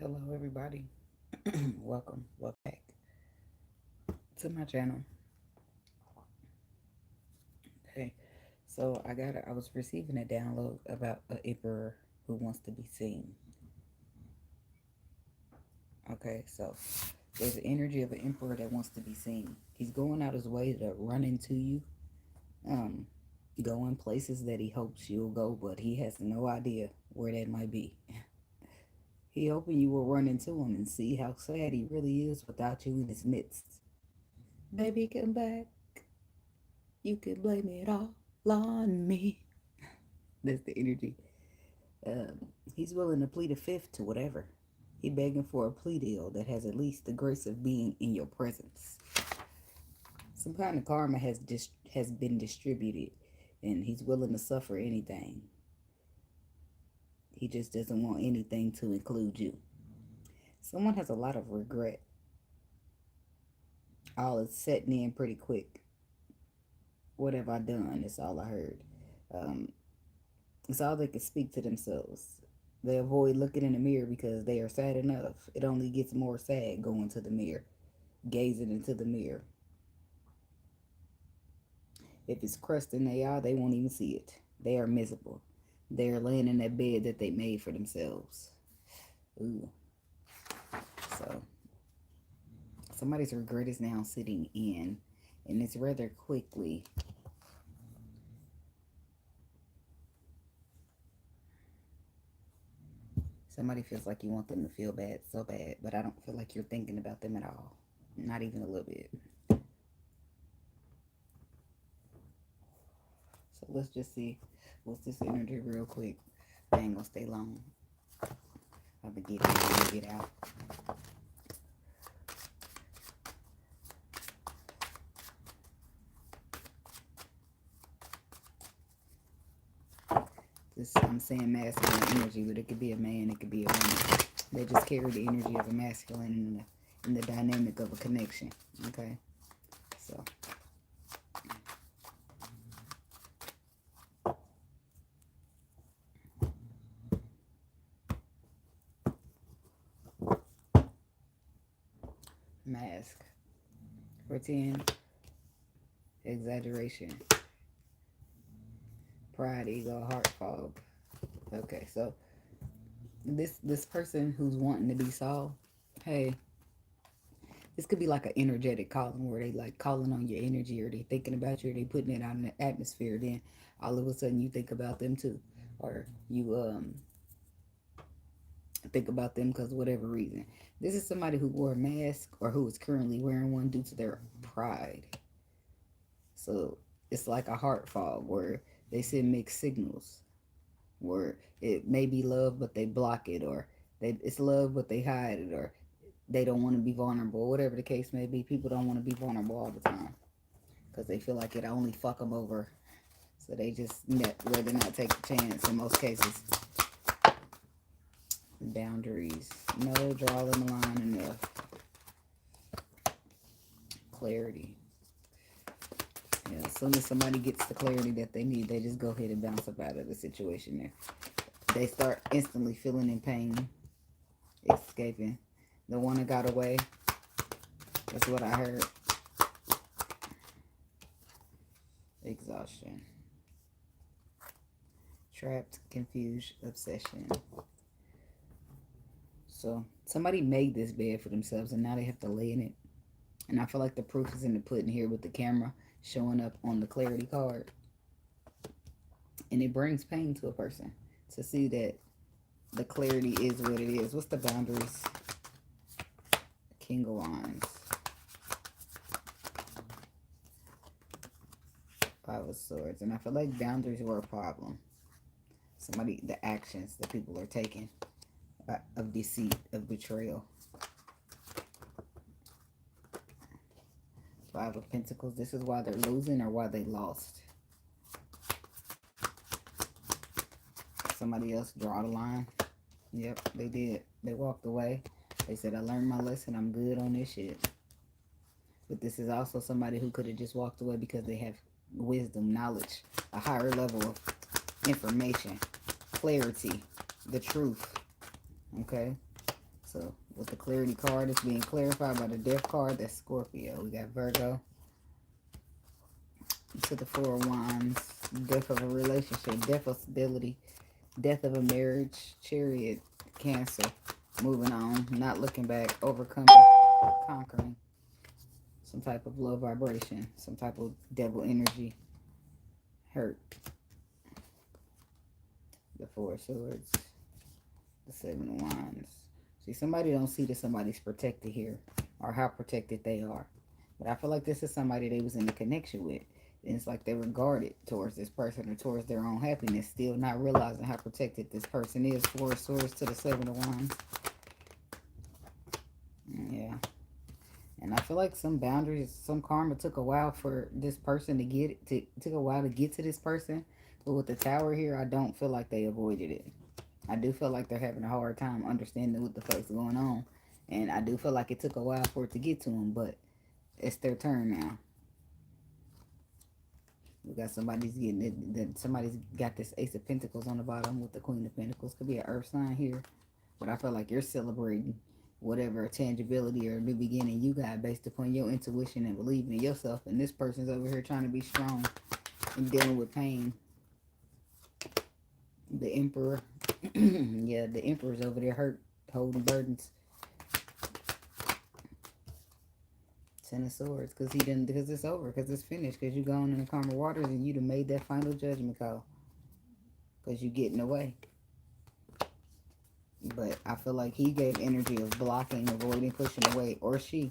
Hello, everybody. Welcome back to my channel. Okay, so I was receiving a download about an emperor who wants to be seen. Okay, so there's the energy of an emperor that wants to be seen. He's going out his way to run into you, um, going places that he hopes you'll go, but he has no idea where that might be. He hoping you will run into him and see how sad he really is without you in his midst. Baby, come back. You can blame it all on me. That's the energy. He's willing to plead a fifth to whatever. He begging for a plea deal that has at least the grace of being in your presence. Some kind of karma has been distributed, and he's willing to suffer anything. He just doesn't want anything to include you. Someone has a lot of regret. All is setting in pretty quick. What have I done? That's all I heard. Um, it's all they can speak to themselves. They avoid looking in the mirror because they are sad enough. It only gets more sad going to the mirror, gazing into the mirror. If it's crust in their eye, they won't even see it. They are miserable. They are laying in that bed that they made for themselves. Ooh. So, somebody's regret is now sitting in, and it's rather quickly. Somebody feels like you want them to feel bad so bad, but I don't feel like you're thinking about them at all. Not even a little bit. So let's just see what's this energy real quick. I ain't gonna stay long. I'll be getting in and get out. I'm saying masculine energy, but it could be a man, it could be a woman. They just carry the energy of a masculine and the dynamic of a connection. Okay, so mask for 10, exaggeration, pride, ego, heart fog. Okay, so this person who's wanting to be solved, hey, this could be like an energetic calling where they like calling on your energy, or they thinking about you, or they putting it out in the atmosphere. Then all of a sudden you think about them too, or you think about them because of whatever reason. This is somebody who wore a mask or who is currently wearing one due to their pride. So it's like a heart fog where they send mixed signals, where it may be love but they block it, or it's love but they hide it, or they don't want to be vulnerable. Whatever the case may be, people don't want to be vulnerable all the time because they feel like it only fuck them over. So they just rather not take a chance in most cases. Boundaries. No, drawing the line enough. Clarity. Yeah, as soon as somebody gets the clarity that they need, they just go ahead and bounce up out of the situation there. They start instantly feeling in pain, escaping. The one that got away, that's what I heard. Exhaustion. Trapped, confused, obsession. So somebody made this bed for themselves and now they have to lay in it. And I feel like the proof is in the pudding here with the camera showing up on the clarity card. And it brings pain to a person to see that the clarity is what it is. What's the boundaries? King of Wands. Five of Swords. And I feel like boundaries were a problem. The actions that people are taking of deceit, of betrayal. Five of Pentacles. This is why they're losing or why they lost. Somebody else draw the line. Yep, they did. They walked away. They said, I learned my lesson. I'm good on this shit. But this is also somebody who could have just walked away because they have wisdom, knowledge, a higher level of information, clarity, the truth. Okay? So with the clarity card, it's being clarified by the death card. That's Scorpio. We got Virgo. To the Four of Wands. Death of a relationship. Death of stability. Death of a marriage. Chariot. Cancer. Moving on. Not looking back. Overcoming. Conquering. Some type of low vibration. Some type of devil energy. Hurt. The Four of Swords. The Seven of Wands. See, somebody don't see that somebody's protected here, or how protected they are. But I feel like this is somebody they was in a connection with. And it's like they were guarded towards this person or towards their own happiness, still not realizing how protected this person is. Four of Swords to the Seven of Wands. Yeah. And I feel like some boundaries, some karma took a while for this person to get it. Took a while to get to this person. But with the Tower here, I don't feel like they avoided it. I do feel like they're having a hard time understanding what the fuck's going on. And I do feel like it took a while for it to get to them, but it's their turn now. We got somebody's getting it. Somebody's got this Ace of Pentacles on the bottom with the Queen of Pentacles. Could be an earth sign here. But I feel like you're celebrating whatever tangibility or new beginning you got based upon your intuition and believing in yourself. And this person's over here trying to be strong and dealing with pain. The Emperor. Yeah, the Emperor's over there hurt, holding burdens. Ten of Swords, because it's over, because it's finished, because you gone in the calmer waters and you done made that final judgment call. Because you getting away. But I feel like he gave energy of blocking, avoiding, pushing away, or she.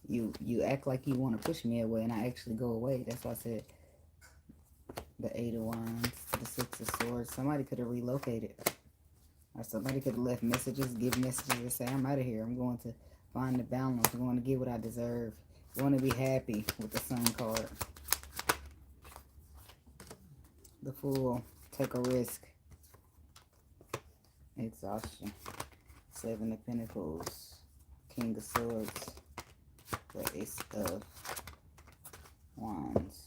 You act like you want to push me away, and I actually go away. That's why I said the Eight of Wands, the Six of Swords. Somebody could have relocated. Or somebody could have left messages, give messages to say, I'm out of here. I'm going to find the balance. I'm going to get what I deserve. I want to be happy with the Sun card. The Fool. Take a risk. Exhaustion. Seven of Pentacles. King of Swords. The Ace of Wands.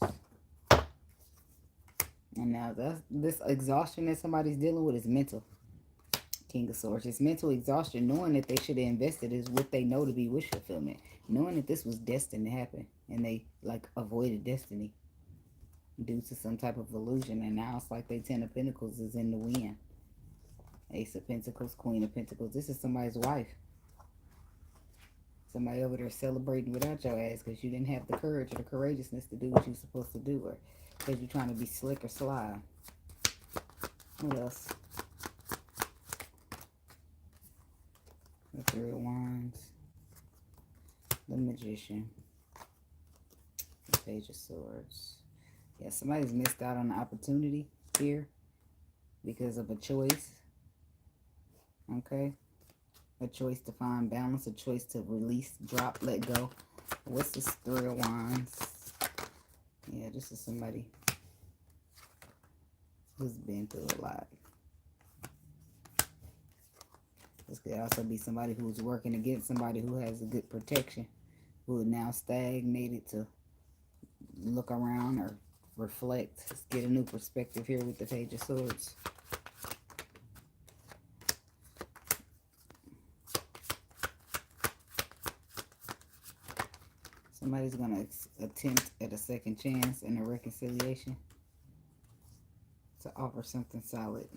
And now this exhaustion that somebody's dealing with is mental. King of Swords. It's mental exhaustion, knowing that they should have invested is what they know to be wish fulfillment. Knowing that this was destined to happen. And they, like, avoided destiny. Due to some type of illusion. And now it's like they Ten of Pentacles is in the wind. Ace of Pentacles, Queen of Pentacles. This is somebody's wife. Somebody over there celebrating without your ass because you didn't have the courage or the courageousness to do what you're supposed to do. Or because you're trying to be slick or sly. What else? The Three of Wands. The Magician. The Page of Swords. Yeah, somebody's missed out on the opportunity here because of a choice. Okay? A choice to find balance, a choice to release, drop, let go. What's this Three of Wands? Yeah, this is somebody who's been through a lot. This could also be somebody who's working against somebody who has a good protection, who is now stagnated to look around or reflect. Let's get a new perspective here with the Page of Swords. Somebody's going to attempt at a second chance and a reconciliation to offer something solid.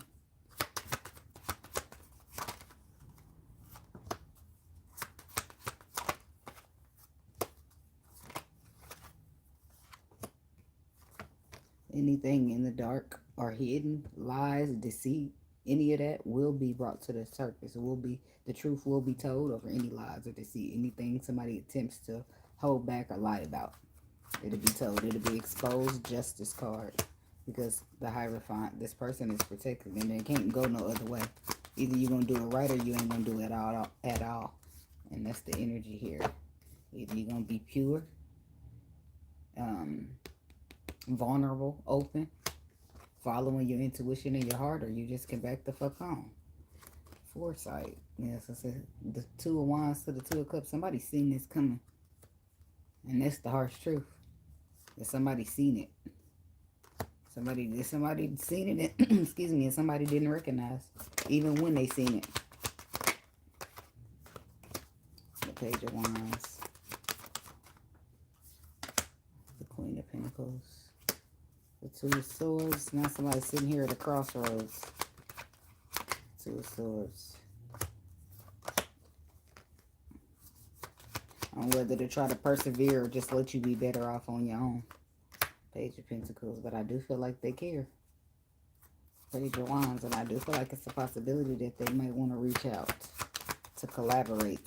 Anything in the dark or hidden, lies, deceit, any of that will be brought to the surface. The truth will be told over any lies or deceit. Anything somebody attempts to hold back or lie about, it'll be told. It'll be exposed. Justice card, because the Hierophant, this person is protected and they can't go no other way. Either you're gonna do it right or you ain't gonna do it at all. And that's the energy here. Either you're gonna be pure, vulnerable, open, following your intuition and your heart, or you just can back the fuck on. Foresight. Yes, I said the Two of Wands to the Two of Cups. Somebody's seen this coming. And that's the harsh truth. That somebody seen it. Somebody seen it, excuse me, and somebody didn't recognize, even when they seen it. Page of Wands. The Queen of Pentacles. The Two of Swords. Now somebody's sitting here at a crossroads. Two of Swords. On whether to try to persevere or just let you be better off on your own. Page of Pentacles. But I do feel like they care. Page of Wands. And I do feel like it's a possibility that they might want to reach out to collaborate.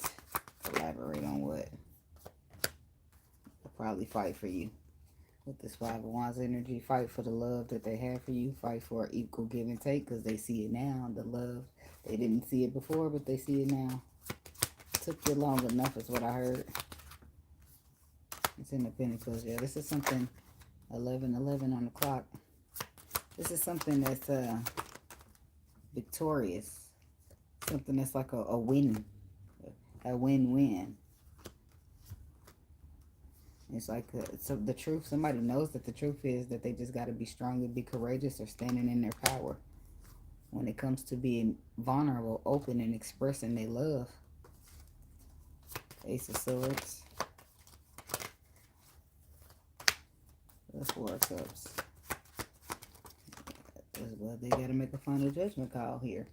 Collaborate on what? They'll probably fight for you. With this Five of Wands energy, fight for the love that they have for you. Fight for equal give and take because they see it now. The love. They didn't see it before, but they see it now. Took you long enough is what I heard. It's in the Pentacles. Yeah, this is something 11:11 on the clock. This is something that's victorious. Something that's like a win. A win-win. It's like so the truth. Somebody knows that the truth is that they just got to be strong and be courageous or standing in their power. When it comes to being vulnerable, open, and expressing their love. Ace of Swords. The Four of Cups. Well, they got to make a final judgment call here.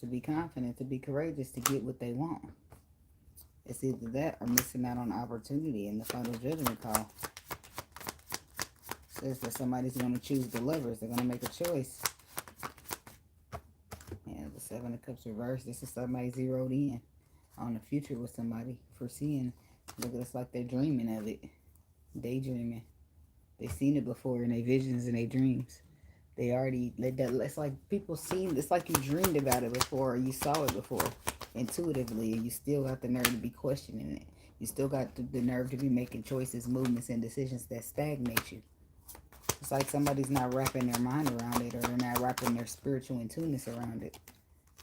To be confident, to be courageous, to get what they want. It's either that or missing out on opportunity in the final judgment call. It says that somebody's going to choose the Lovers. They're going to make a choice. And the Seven of Cups reversed. This is somebody zeroed in on the future with somebody, foreseeing. Look, it's like they're dreaming of it. Daydreaming. They've seen it before in their visions and their dreams. They already, it's like people seen, it's like you dreamed about it before or you saw it before intuitively, and you still got the nerve to be questioning it. You still got the nerve to be making choices, movements, and decisions that stagnate you. It's like somebody's not wrapping their mind around it, or they're not wrapping their spiritual intuitiness around it.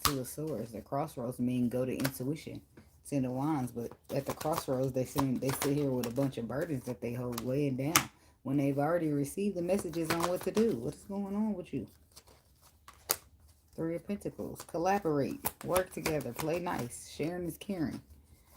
Two of Swords. The crossroads mean go to intuition. Ten of Wands, but at the crossroads, they sit here with a bunch of burdens that they hold weighing down when they've already received the messages on what to do. What is going on with you? Three of Pentacles. Collaborate. Work together. Play nice. Sharing is caring.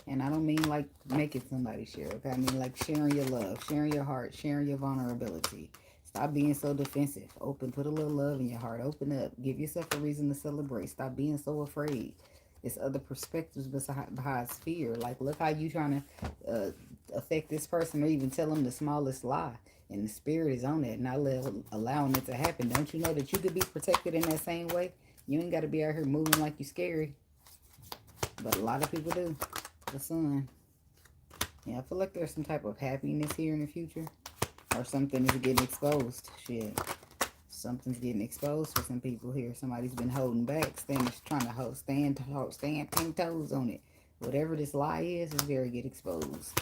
And I don't mean like making somebody share. Okay? I mean like sharing your love. Sharing your heart. Sharing your vulnerability. Stop being so defensive. Open. Put a little love in your heart. Open up. Give yourself a reason to celebrate. Stop being so afraid. It's other perspectives besides fear. Like, look how you trying to affect this person or even tell them the smallest lie. And the spirit is on that. Not allowing it to happen. Don't you know that you could be protected in that same way? You ain't got to be out here moving like you're scary. But a lot of people do. The Sun. Yeah, I feel like there's some type of happiness here in the future. Or something is getting exposed. Shit. Something's getting exposed for some people here. Somebody's been holding back. Trying to stand 10 toes on it. Whatever this lie is going to get exposed.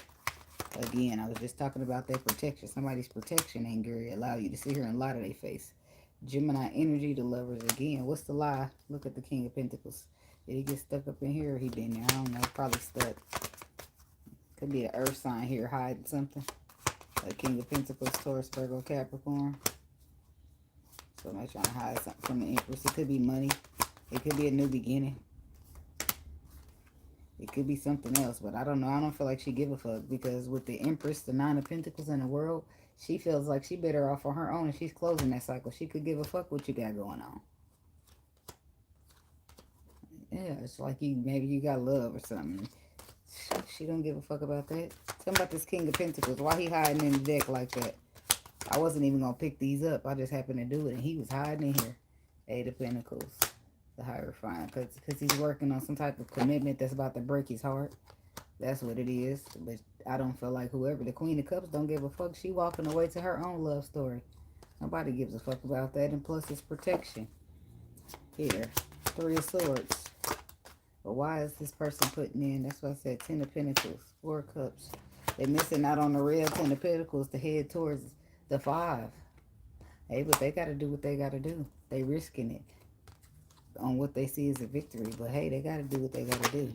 Again, I was just talking about that protection. Somebody's protection ain't going to allow you to sit here and lie to their face. Gemini energy, the Lovers again. What's the lie? Look at the King of Pentacles. Did he get stuck up in here or he been there? I don't know. Probably stuck. Could be an earth sign here hiding something. A King of Pentacles, Taurus, Virgo, Capricorn. Somebody trying to hide something from the Empress. It could be money. It could be a new beginning. It could be something else, but I don't know. I don't feel like she give a fuck because with the Empress, the Nine of Pentacles in the world, she feels like she better off on her own and she's closing that cycle. She could give a fuck what you got going on. Yeah, it's like maybe you got love or something. She don't give a fuck about that. Tell me about this King of Pentacles. Why he hiding in the deck like that? I wasn't even going to pick these up. I just happened to do it and he was hiding in here. Eight of Pentacles. The Hierophant. Because he's working on some type of commitment that's about to break his heart. That's what it is. But I don't feel like whoever. The Queen of Cups don't give a fuck. She walking away to her own love story. Nobody gives a fuck about that. And plus it's protection. Here. Three of Swords. But why is this person putting in? That's what I said. 10 of Pentacles. 4 of Cups. They're missing out on the real 10 of Pentacles to head towards the 5. Hey, but they got to do what they got to do. They risking it on what they see as a victory. But hey, they got to do what they got to do.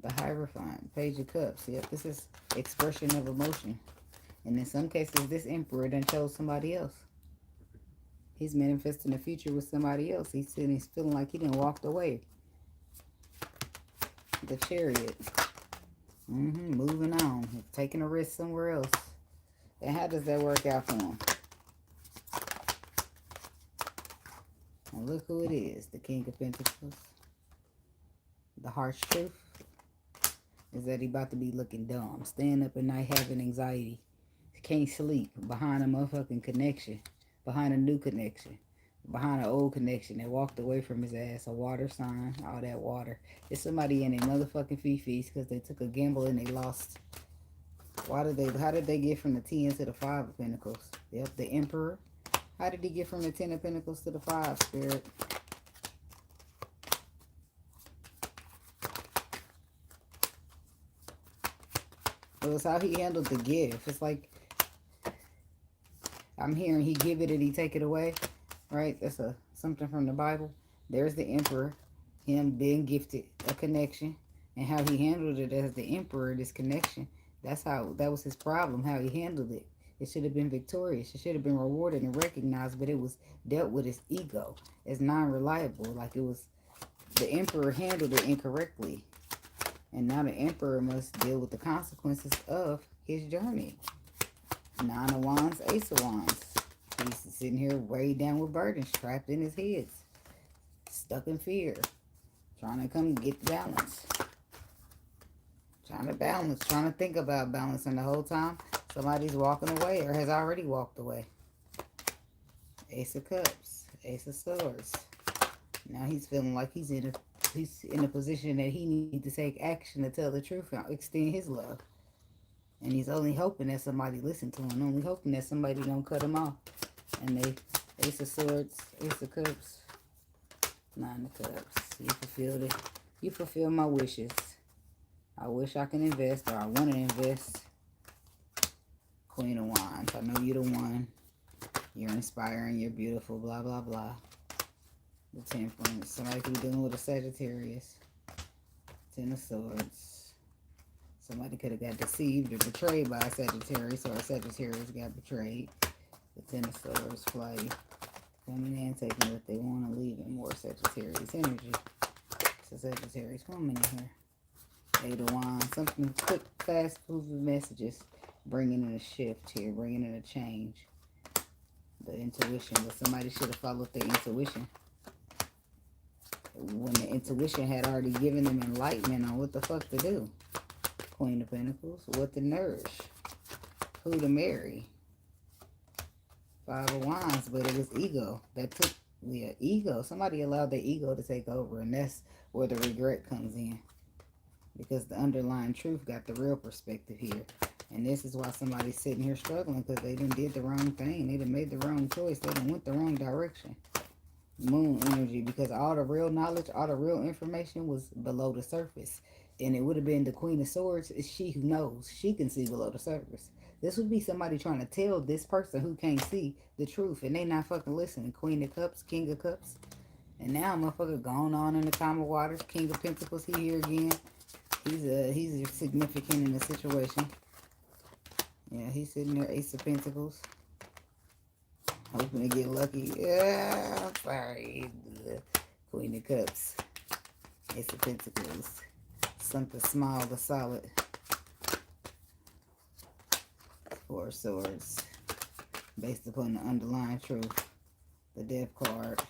The Hierophant. Page of Cups. Yep, this is expression of emotion. And in some cases, this Emperor done chose somebody else. He's manifesting the future with somebody else. He's feeling like he done walked away. The Chariot. Moving on. Taking a risk somewhere else. And how does that work out for him? And look who it is. The King of Pentacles. The harsh truth is that he about to be looking dumb. Staying up at night having anxiety. Can't sleep. Behind a motherfucking connection. Behind a new connection. Behind an old connection that walked away from his ass. A water sign. All that water. It's somebody in a motherfucking fee-fees because they took a gamble and they lost. How did they get from the 10 to the 5 of Pentacles? Yep, the Emperor. How did he get from the 10 of Pentacles to the 5, Spirit? It was how he handled the gift. It's like, I'm hearing he give it and he take it away. Right? That's something from the Bible. There's the Emperor. Him being gifted a connection. And how he handled it as the Emperor, this connection. That was his problem, how he handled it. It should have been victorious. It should have been rewarded and recognized, but it was dealt with as ego, as non-reliable. Like it was, the Emperor handled it incorrectly. And now the Emperor must deal with the consequences of his journey. 9 of Wands, Ace of Wands. He's sitting here weighed down with burdens, trapped in his head, stuck in fear, trying to come get the balance. Trying to balance, trying to think about balancing the whole time. Somebody's walking away or has already walked away. Ace of Cups, Ace of Swords. Now he's feeling like he's in a position that he needs to take action to tell the truth and extend his love. And he's only hoping that somebody listen to him. Only hoping that somebody don't cut him off. And they, Ace of Swords, Ace of Cups, 9 of Cups. You fulfill my wishes. I wish I can invest, or I want to invest. Queen of Wands. I know you're the one. You're inspiring. You're beautiful. Blah, blah, blah. The Temperance. Somebody could be dealing with a Sagittarius. 10 of Swords. Somebody could have got deceived or betrayed by a Sagittarius, or a Sagittarius got betrayed. The 10 of Swords. Flight. Coming in, taking what they want and leaving. More Sagittarius energy. It's a Sagittarius woman in here. 8 of Wands. Something quick, fast, moving messages. Bringing in a shift here. Bringing in a change. The intuition. But somebody should have followed their intuition. When the intuition had already given them enlightenment on what the fuck to do. Queen of Pentacles. What to nourish. Who to marry. 5 of Wands. But it was ego. That took, ego. Somebody allowed their ego to take over. And that's where the regret comes in. Because the underlying truth got the real perspective here. And this is why somebody's sitting here struggling, because they done did the wrong thing. They done made the wrong choice. They done went the wrong direction. Moon energy, because all the real knowledge, all the real information was below the surface. And it would have been the Queen of Swords. It's she who knows. She can see below the surface. This would be somebody trying to tell this person who can't see the truth. And they not fucking listening. Queen of Cups, King of Cups. And now motherfucker gone on in the calmer waters. King of Pentacles, he here again. He's significant in the situation. Yeah, he's sitting there, Ace of Pentacles. Hoping to get lucky. Yeah, sorry. The Queen of Cups. Ace of Pentacles. Something small but solid. 4 of Swords. Based upon the underlying truth. The Death card.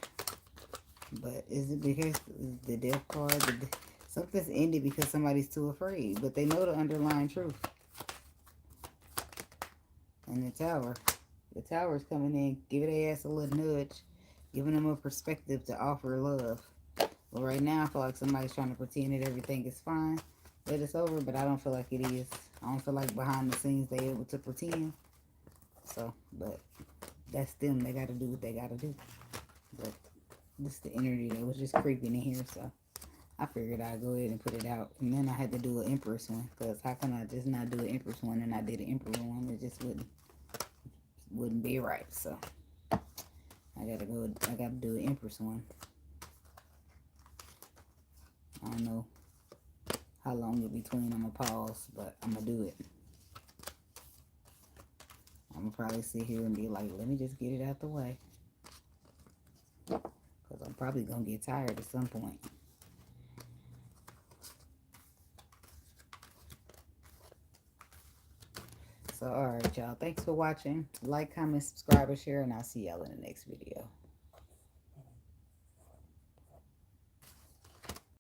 But is it because the Death card? Something's ended because somebody's too afraid. But they know the underlying truth. And the Tower. The Tower's coming in. Giving their ass a little nudge. Giving them a perspective to offer love. But right now, I feel like somebody's trying to pretend that everything is fine. That it's over, but I don't feel like it is. I don't feel like behind the scenes they able to pretend. So, but that's them. They got to do what they got to do. But this is the energy that was just creeping in here, so I figured I'd go ahead and put it out. And then I had to do an Empress one, because how can I just not do an Empress one and I did an Emperor one? It just wouldn't be right. So I gotta do an Empress one. I don't know how long in between I'm gonna pause, but I'm gonna do it. I'm gonna probably sit here and be like, let me just get it out the way, because I'm probably gonna get tired at some point. So, all right, y'all. Thanks for watching. Like, comment, subscribe, and share, and I'll see y'all in the next video.